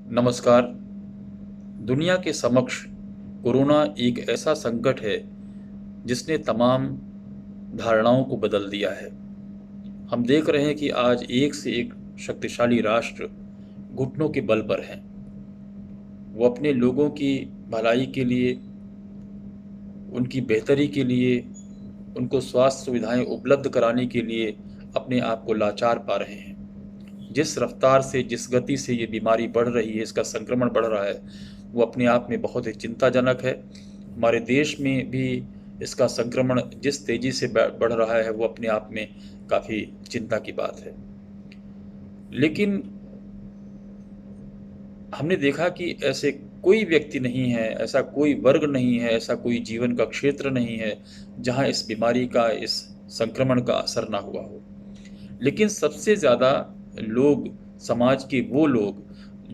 नमस्कार। दुनिया के समक्ष कोरोना एक ऐसा संकट है जिसने तमाम धारणाओं को बदल दिया है। हम देख रहे हैं कि आज एक से एक शक्तिशाली राष्ट्र घुटनों के बल पर हैं। वो अपने लोगों की भलाई के लिए, उनकी बेहतरी के लिए, उनको स्वास्थ्य सुविधाएं उपलब्ध कराने के लिए अपने आप को लाचार पा रहे हैं। जिस रफ्तार से, जिस गति से ये बीमारी बढ़ रही है, इसका संक्रमण बढ़ रहा है, वो अपने आप में बहुत ही चिंताजनक है। हमारे देश में भी इसका संक्रमण जिस तेज़ी से बढ़ रहा है वो अपने आप में काफ़ी चिंता की बात है। लेकिन हमने देखा कि ऐसे कोई व्यक्ति नहीं है, ऐसा कोई वर्ग नहीं है, ऐसा कोई जीवन का क्षेत्र नहीं है जहाँ इस बीमारी का, इस संक्रमण का असर ना हुआ हो। लेकिन सबसे ज़्यादा लोग, समाज के वो लोग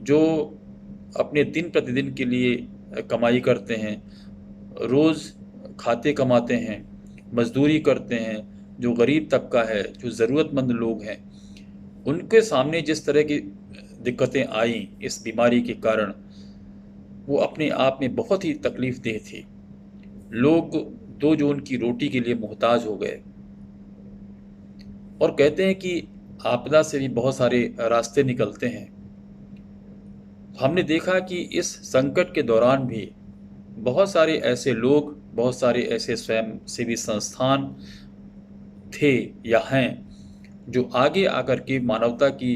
जो अपने दिन प्रतिदिन के लिए कमाई करते हैं, रोज़ खाते कमाते हैं, मजदूरी करते हैं, जो गरीब तबका है, जो ज़रूरतमंद लोग हैं, उनके सामने जिस तरह की दिक्कतें आई इस बीमारी के कारण, वो अपने आप में बहुत ही तकलीफ़देह थी। लोग 2 जून की रोटी के लिए मोहताज हो गए। और कहते हैं कि आपदा से भी बहुत सारे रास्ते निकलते हैं। हमने देखा कि इस संकट के दौरान भी बहुत सारे ऐसे लोग, बहुत सारे ऐसे स्वयंसेवी संस्थान थे या हैं जो आगे आकर के मानवता की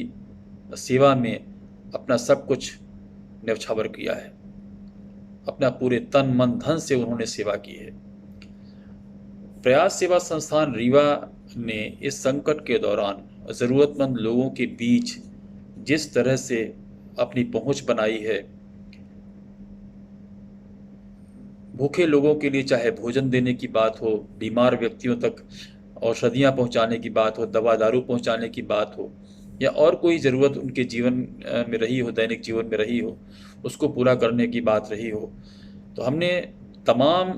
सेवा में अपना सब कुछ न्यौछावर किया है। अपना पूरे तन मन धन से उन्होंने सेवा की है। प्रयास सेवा संस्थान रीवा ने इस संकट के दौरान ज़रूरतमंद लोगों के बीच जिस तरह से अपनी पहुंच बनाई है, भूखे लोगों के लिए चाहे भोजन देने की बात हो, बीमार व्यक्तियों तक औषधियाँ पहुंचाने की बात हो, दवा दारू पहुंचाने की बात हो, या और कोई ज़रूरत उनके जीवन में रही हो, दैनिक जीवन में रही हो, उसको पूरा करने की बात रही हो, तो हमने तमाम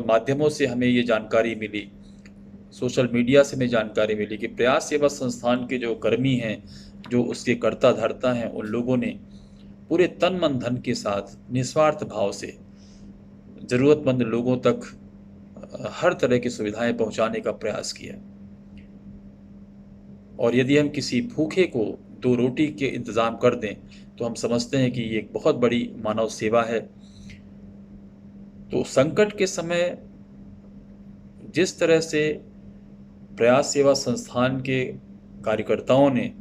माध्यमों से हमें ये जानकारी मिली, सोशल मीडिया से हमें जानकारी मिली कि प्रयास सेवा संस्थान के जो कर्मी हैं, जो उसके कर्ता धर्ता हैं, उन लोगों ने पूरे तन मन धन के साथ निस्वार्थ भाव से ज़रूरतमंद लोगों तक हर तरह की सुविधाएं पहुंचाने का प्रयास किया। और यदि हम किसी भूखे को 2 रोटी के इंतज़ाम कर दें तो हम समझते हैं कि ये एक बहुत बड़ी मानव सेवा है। तो संकट के समय जिस तरह से प्रयास सेवा संस्थान के कार्यकर्ताओं ने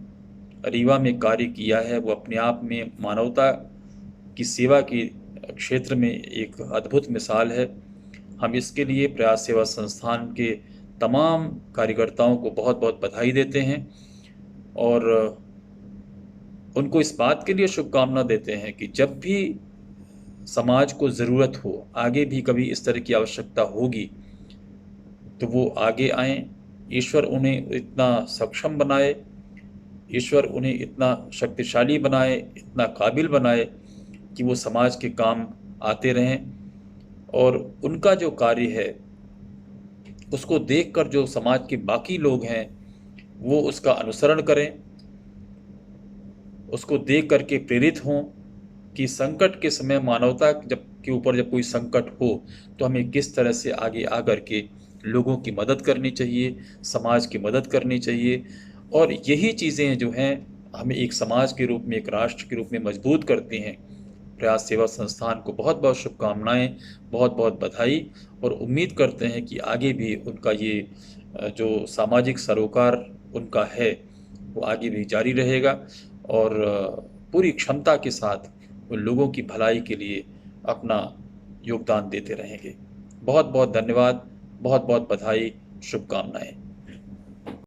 रीवा में कार्य किया है, वो अपने आप में मानवता की सेवा के क्षेत्र में एक अद्भुत मिसाल है। हम इसके लिए प्रयास सेवा संस्थान के तमाम कार्यकर्ताओं को बहुत बहुत बधाई देते हैं और उनको इस बात के लिए शुभकामना देते हैं कि जब भी समाज को ज़रूरत हो, आगे भी कभी इस तरह की आवश्यकता होगी, तो वो आगे आएँ। ईश्वर उन्हें इतना सक्षम बनाए, ईश्वर उन्हें इतना शक्तिशाली बनाए, इतना काबिल बनाए कि वो समाज के काम आते रहें और उनका जो कार्य है उसको देखकर जो समाज के बाकी लोग हैं वो उसका अनुसरण करें, उसको देख करके प्रेरित हों कि संकट के समय मानवता के ऊपर जब कोई संकट हो तो हमें किस तरह से आगे आ करके लोगों की मदद करनी चाहिए, समाज की मदद करनी चाहिए। और यही चीज़ें जो हैं हमें एक समाज के रूप में, एक राष्ट्र के रूप में मजबूत करती हैं। प्रयास सेवा संस्थान को बहुत बहुत शुभकामनाएं, बहुत बहुत बधाई और उम्मीद करते हैं कि आगे भी उनका ये जो सामाजिक सरोकार उनका है वो आगे भी जारी रहेगा और पूरी क्षमता के साथ वो लोगों की भलाई के लिए अपना योगदान देते रहेंगे। बहुत बहुत धन्यवाद, बहुत बहुत बधाई, शुभकामनाएं।